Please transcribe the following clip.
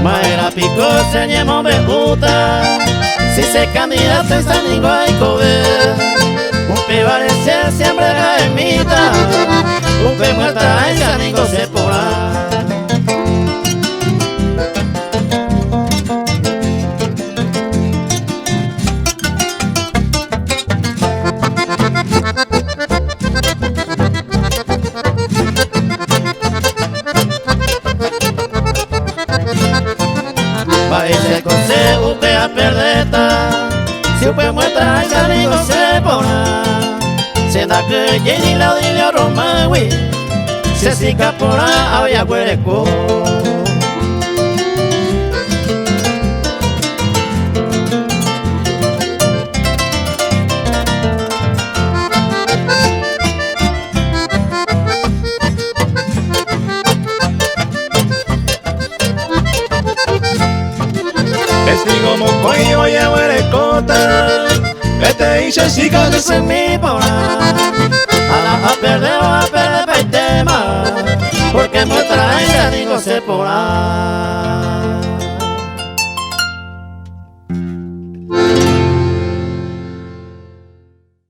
Maera pico se llemó me gusta, si se candidata en San Igual y Cover, un pe parecer siempre la ermita, un pe muerta en San Igual se porá. Paese consejo te a perdeta, si un muerta en San Igual se porá. Se da que Jenny la dilia Romawi, se sica porá había huereco. Estigo mocoyo y huerecota, este hice siga de Se mi porá, a perder el tema, porque muestra en San Igual se porá.